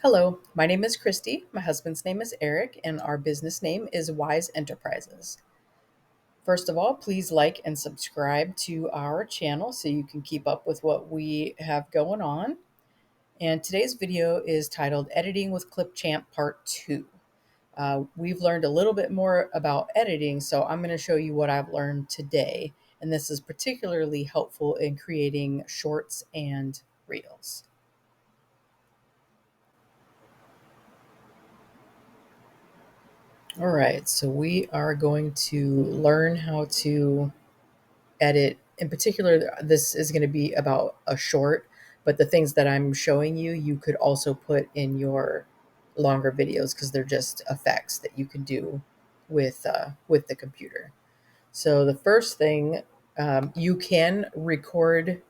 Hello, my name is Christy. My husband's name is Eric, and our business name is Wise Enterprises. First of all, please like and subscribe to our channel so you can keep up with what we have going on. And today's video is titled Editing with Clipchamp Part 2. We've learned a little bit more about editing, so I'm going to show you what I've learned today. And this is particularly helpful in creating shorts and reels. All right, so we are going to learn how to edit. In particular, this is going to be about a short, but the things that I'm showing you, you could also put in your longer videos because they're just effects that you can do with the computer. So the first thing, you can record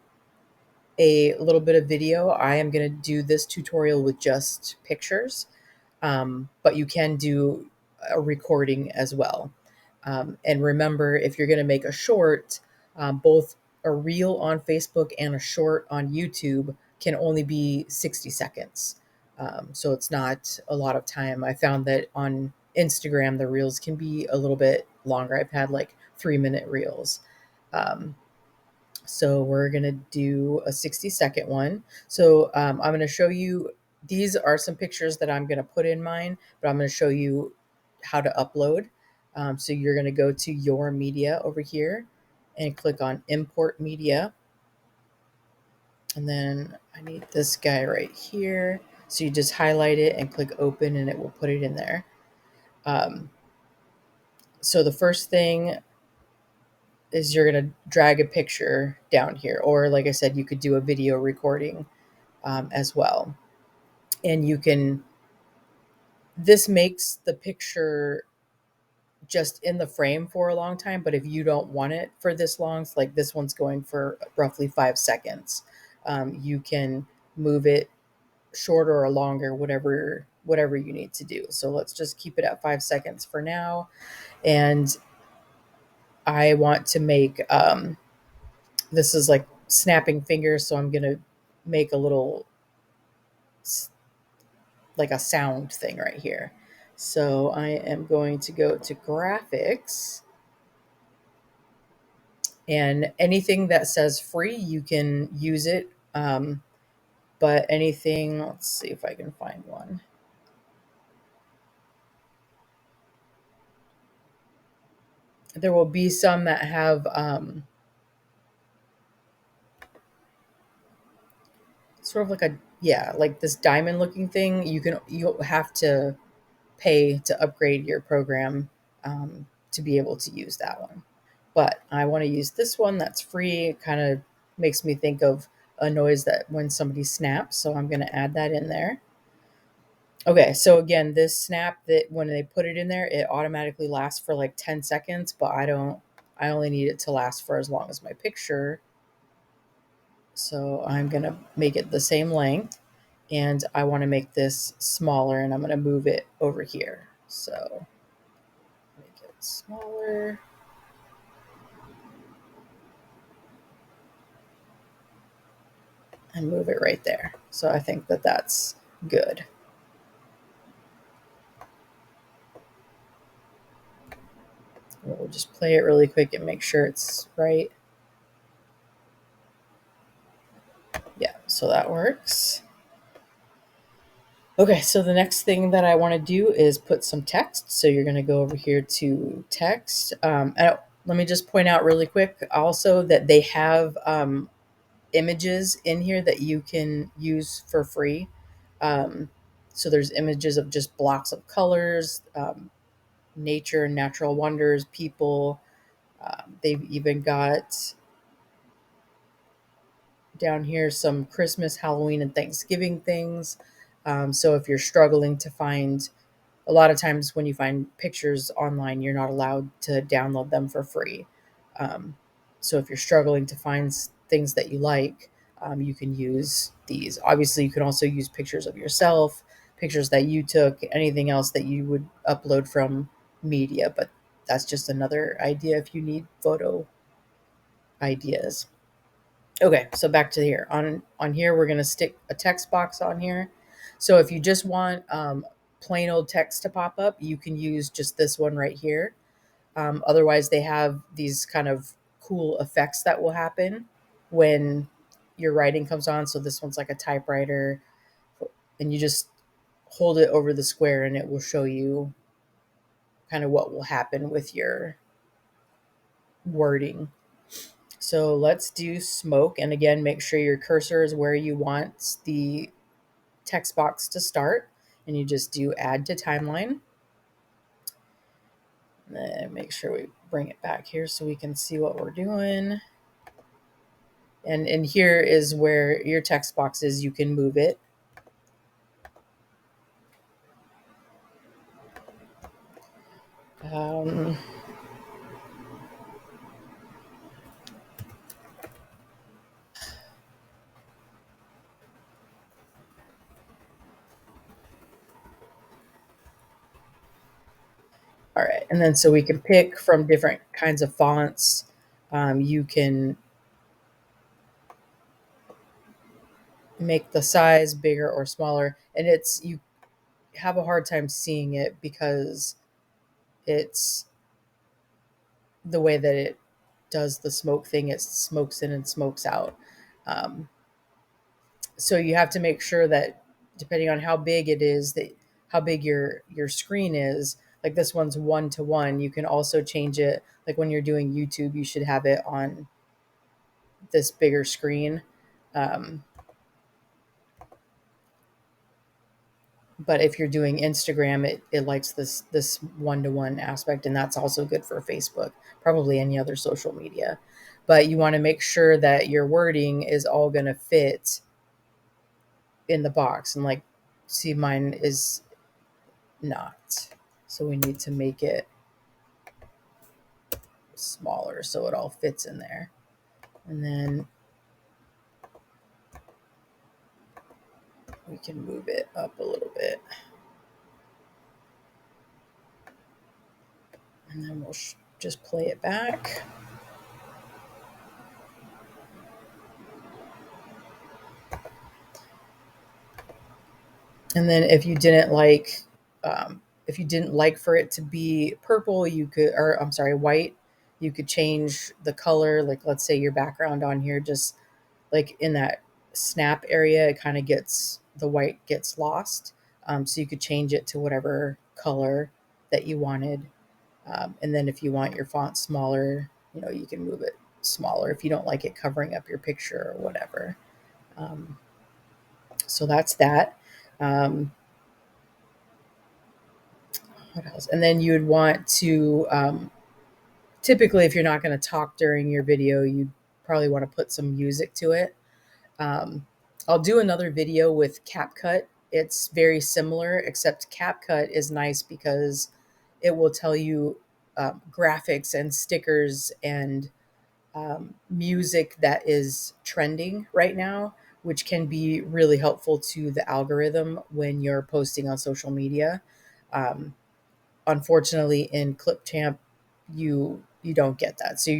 a little bit of video. I am going to do this tutorial with just pictures, but you can do a recording as well. And remember, if you're going to make a short, both a reel on Facebook and a short on YouTube can only be 60 seconds. So it's not a lot of time. I found that on Instagram, the reels can be a little bit longer. I've had like 3-minute reels. Um, so we're going to do a 60-second one. So I'm going to show you, these are some pictures that I'm going to put in mine, but I'm going to show you how to upload. So you're going to go to your media over here and click on import media. And then I need this guy right here. So you just highlight it and click open and it will put it in there. So the first thing is you're going to drag a picture down here. Or like I said, you could do a video recording as well. And you can, this makes the picture just in the frame for a long time, but if you don't want it for this long, like this one's going for roughly 5 seconds, you can move it shorter or longer, whatever you need to do. So let's just keep it at 5 seconds for now. And I want to make, this is like snapping fingers, so I'm gonna make a little, like a sound thing right here. So I am going to go to graphics, and anything that says free, you can use it. But anything, let's see if I can find one. There will be some that have sort of like a, yeah, like this diamond looking thing. You'll have to pay to upgrade your program to be able to use that one. But I want to use this one that's free. It kind of makes me think of a noise that when somebody snaps. So I'm going to add that in there. Okay, so again, this snap, that when they put it in there, it automatically lasts for like 10 seconds, but I only need it to last for as long as my picture. So I'm going to make it the same length, and I want to make this smaller, and I'm going to move it over here. So make it smaller. And move it right there. So I think that that's good. We'll just play it really quick and make sure it's right. Yeah, so that works. Okay, so the next thing that I want to do is put some text. So you're going to go over here to text. Let me just point out really quick also that they have images in here that you can use for free. So there's images of just blocks of colors, nature, natural wonders, people. They've even got down here some Christmas, Halloween, and Thanksgiving things. So if you're struggling to find, a lot of times when you find pictures online, you're not allowed to download them for free. So if you're struggling to find things that you like, you can use these. Obviously, you can also use pictures of yourself, pictures that you took, anything else that you would upload from media, but that's just another idea if you need photo ideas. Okay, so back to here. On here, we're going to stick a text box on here. So if you just want plain old text to pop up, you can use just this one right here. Otherwise, they have these kind of cool effects that will happen when your writing comes on. So this one's like a typewriter, and you just hold it over the square and it will show you kind of what will happen with your wording. So let's do smoke. And again, make sure your cursor is where you want the text box to start. And you just do add to timeline. And then make sure we bring it back here so we can see what we're doing. And here is where your text box is. You can move it. Um, all right. And then so we can pick from different kinds of fonts. You can make the size bigger or smaller. And you have a hard time seeing it because it's the way that it does the smoke thing. It smokes in and smokes out. Um, so you have to make sure that depending on how big it is, that how big your screen is, like this one's 1:1. You can also change it. Like when you're doing YouTube, you should have it on this bigger screen. Um, but if you're doing Instagram, it likes this 1:1 aspect, and that's also good for Facebook, probably any other social media. But you want to make sure that your wording is all going to fit in the box. And like, see, mine is not. So we need to make it smaller so it all fits in there. And then we can move it up a little bit. And then we'll just play it back. And then if you didn't like for it to be purple, you could, or I'm sorry, white, you could change the color. Like let's say your background on here, just like in that snap area, it kind of gets, the white gets lost. So you could change it to whatever color that you wanted. And then if you want your font smaller, you can move it smaller if you don't like it covering up your picture or whatever. Um, so that's that. Um, what else? And then you would want to, typically, if you're not going to talk during your video, you probably want to put some music to it. Um, I'll do another video with CapCut. It's very similar, except CapCut is nice because it will tell you graphics and stickers and music that is trending right now, which can be really helpful to the algorithm when you're posting on social media. Um, Unfortunately, in Clipchamp, you don't get that. So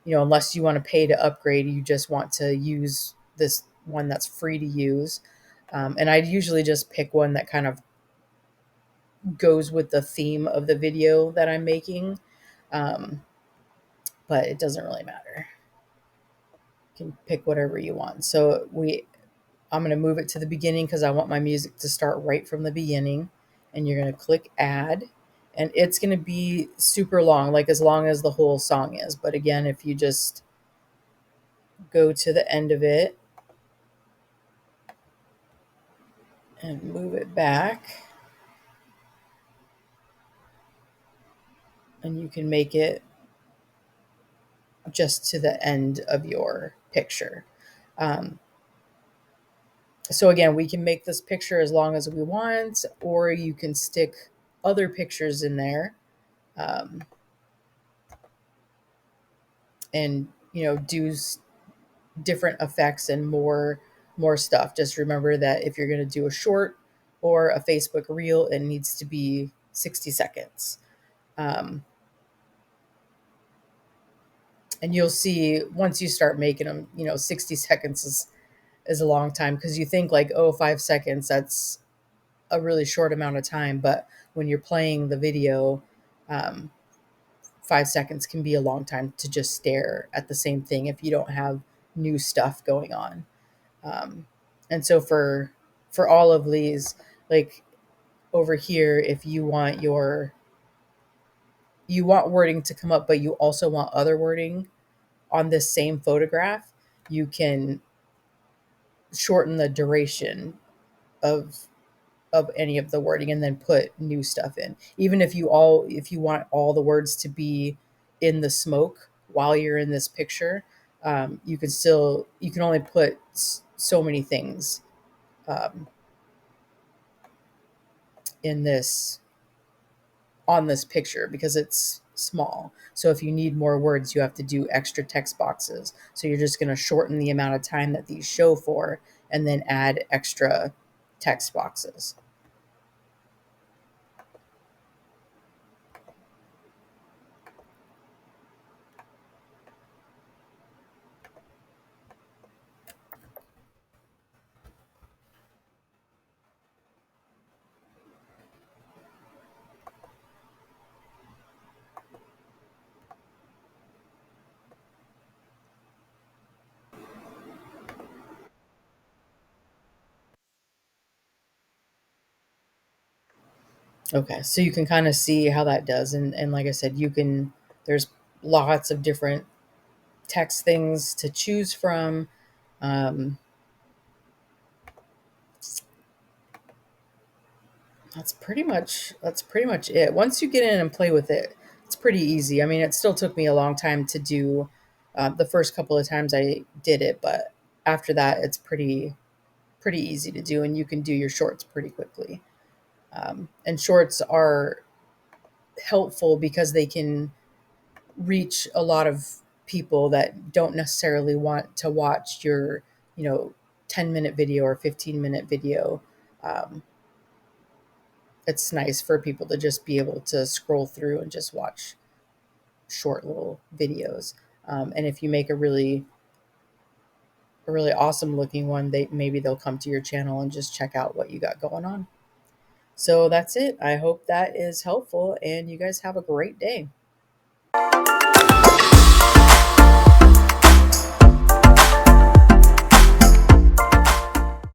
unless you want to pay to upgrade, you just want to use this one that's free to use. And I usually just pick one that kind of goes with the theme of the video that I'm making. Um, but it doesn't really matter. You can pick whatever you want. So I'm going to move it to the beginning because I want my music to start right from the beginning. And you're going to click add. And it's going to be super long, like as long as the whole song is. But again, if you just go to the end of it and move it back, and you can make it just to the end of your picture. Um, so again, we can make this picture as long as we want, or you can stick other pictures in there. And do different effects and more stuff. Just remember that if you're going to do a short or a Facebook reel, it needs to be 60 seconds. And you'll see once you start making them, 60 seconds is a long time because you think like, oh, 5 seconds, that's a really short amount of time. But when you're playing the video, um, 5 seconds can be a long time to just stare at the same thing if you don't have new stuff going on. Um, and so for all of these, like over here, if you want wording to come up, but you also want other wording on this same photograph, you can shorten the duration of any of the wording and then put new stuff in. Even if you want all the words to be in the smoke while you're in this picture, you can only put so many things um, in this on this picture because it's small. So if you need more words, you have to do extra text boxes. So you're just going to shorten the amount of time that these show for and then add extra text boxes. Okay, so you can kind of see how that does, and like I said, there's lots of different text things to choose from. Um, that's pretty much it. Once you get in and play with it, it's pretty easy. I mean, it still took me a long time to do the first couple of times I did it, but after that, it's pretty easy to do, and you can do your shorts pretty quickly. And shorts are helpful because they can reach a lot of people that don't necessarily want to watch your, you know, 10-minute video or 15-minute video. Um, it's nice for people to just be able to scroll through and just watch short little videos. And if you make a really awesome looking one, they'll come to your channel and just check out what you got going on. So that's it. I hope that is helpful, and you guys have a great day.